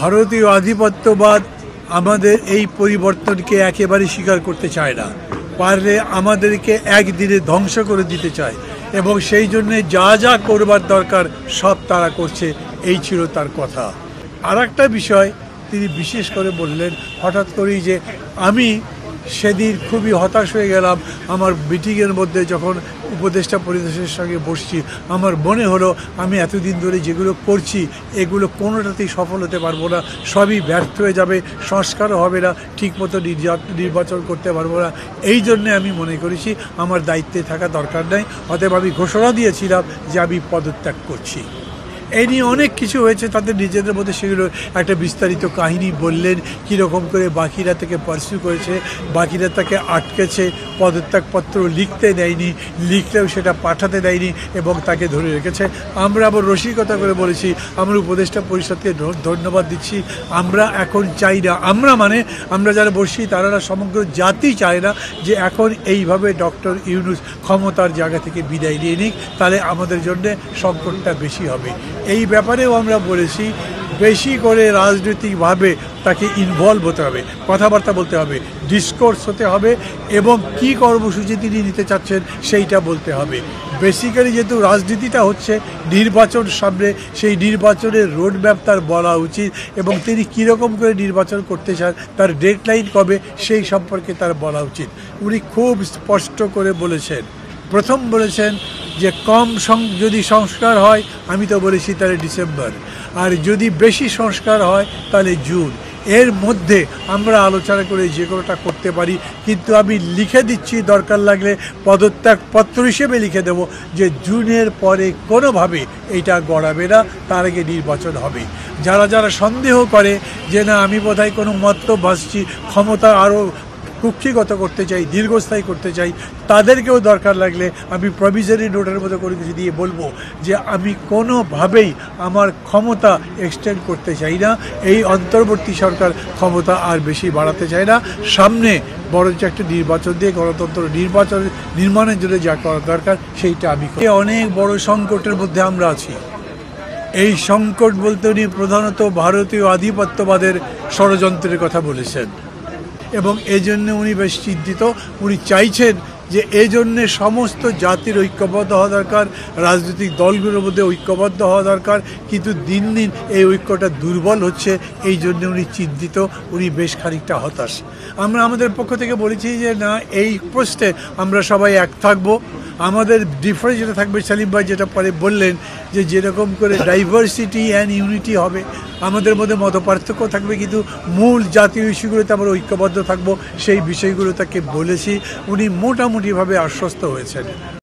ভারতীয় আধিপত্যবাদ আমাদের এই পরিবর্তনকে একেবারে স্বীকার করতে চায় না, পারলে আমাদেরকে একদিনে ধ্বংস করে দিতে চায় এবং সেই জন্যে যা যা করবার দরকার সব তারা করছে, এই ছিল তার কথা। আর একটা বিষয় তিনি বিশেষ করে বললেন হঠাৎ করেই যে আমি সেদিন খুবই হতাশ হয়ে গেলাম আমার মিটিংয়ের মধ্যে যখন উপদেষ্টা পরিষদের সঙ্গে বসছি, আমার মনে হলো আমি এতদিন ধরে যেগুলো করছি এগুলো কোনোটাতেই সফল হতে পারবো না, সবই ব্যর্থ হয়ে যাবে, সংস্কারও হবে না, ঠিকমতো নির্বাচন করতে পারবো না। এই জন্যে আমি মনে করেছি আমার দায়িত্বে থাকা দরকার নেই, অতএব আমি ঘোষণা দিয়েছিলাম যে আমি পদত্যাগ করছি। এই নিয়ে অনেক কিছু হয়েছে, তাদের নিজেদের মধ্যে সেগুলো একটা বিস্তারিত কাহিনী বললেন, কীরকম করে বাকিরা তাকে পার্সিউ করেছে, বাকিরা তাকে আটকেছে, পদত্যাগপত্র লিখতে দেয়নি, লিখলেও সেটা পাঠাতে দেয়নি এবং তাকে ধরে রেখেছে। আমরা আবার রসিকতা করে বলেছি, আমরা উপদেষ্টা পরিষদকে ধন্যবাদ দিচ্ছি। আমরা এখন চাই না, আমরা যারা বসছি তারা সমগ্র জাতি চায় না যে এখন এইভাবে ডক্টর ইউনূস ক্ষমতার জায়গা থেকে বিদায় নিয়ে নিক, তাহলে আমাদের জন্য সংকটটা বেশি হবে। এই ব্যাপারেও আমরা বলেছি বেশি করে রাজনৈতিকভাবে তাকে ইনভলভ হতে হবে, কথাবার্তা বলতে হবে, ডিসকোর্স হতে হবে এবং কি কর্মসূচি তিনি নিতে চাচ্ছেন সেইটা বলতে হবে। বেসিক্যালি যেহেতু রাজনীতিটা হচ্ছে নির্বাচন সামনে, সেই নির্বাচনের রোডম্যাপ তার বলা উচিত এবং তিনি কীরকম করে নির্বাচন করতে চান, তার ডেডলাইন কবে, সেই সম্পর্কে তার বলা উচিত। উনি খুব স্পষ্ট করে বলেছেন, প্রথম বলেছেন যে যদি সংস্কার হয়, আমি তো বলেছি তাহলে ডিসেম্বর, আর যদি বেশি সংস্কার হয় তাহলে জুন। এর মধ্যে আমরা আলোচনা করে যে কোনোটা করতে পারি, কিন্তু আমি লিখে দিচ্ছি দরকার লাগলে পদত্যাগপত্র হিসেবে লিখে দেব যে জুনের পরে কোনোভাবে এইটা গড়াবে না, তার আগে নির্বাচন হবে। যারা যারা সন্দেহ করে যে না আমি বোধহয় কোনো মতলব ভাসছি, ক্ষমতা আরও কুক্ষিগত করতে চাই, দীর্ঘস্থায়ী করতে চাই, তাদেরকেও দরকার লাগলে আমি প্রভিজনারি নোটের মতো করে কিছু দিয়ে বলবো যে আমি কোনোভাবেই আমার ক্ষমতা এক্সটেন্ড করতে চাই না, এই অন্তর্বর্তী সরকার ক্ষমতা আর বেশি বাড়াতে চায় না, সামনে বরঞ্চ একটা নির্বাচন দিয়ে গণতন্ত্র নির্মাণের জন্য যা করা দরকার সেইটা আমি অনেক বড় সংকটের মধ্যে আমরা আছি। এই সংকট বলতে উনি প্রধানত ভারতীয় আধিপত্যবাদের ষড়যন্ত্রের কথা বলেছেন এবং এজন্য উনি বেশ চিন্তিত। উনি চাইছেন যে এজন্যে সমস্ত জাতির ঐক্যবদ্ধ হওয়া দরকার, রাজনৈতিক দলগুলোর মধ্যে ঐক্যবদ্ধ হওয়া দরকার, কিন্তু দিন দিন এই ঐক্যটা দুর্বল হচ্ছে, এই জন্য উনি চিন্তিত, উনি বেশ খানিকটা হতাশ। আমরা আমাদের পক্ষ থেকে বলেছি যে না, এই প্রশ্নে আমরা সবাই এক থাকবো, আমাদের ডিফারেন্স যেটা থাকবে, সেলিম ভাই যেটা পরে বললেন যে যেরকম করে ডাইভার্সিটি অ্যান্ড ইউনিটি হবে, আমাদের মধ্যে মতপার্থক্য থাকবে কিন্তু মূল জাতীয় ইস্যুগুলোতে আমরা ঐক্যবদ্ধ থাকবো, সেই বিষয়গুলো তাকে বলেছি। উনি মোটামুটিভাবে আশ্বস্ত হয়েছেন।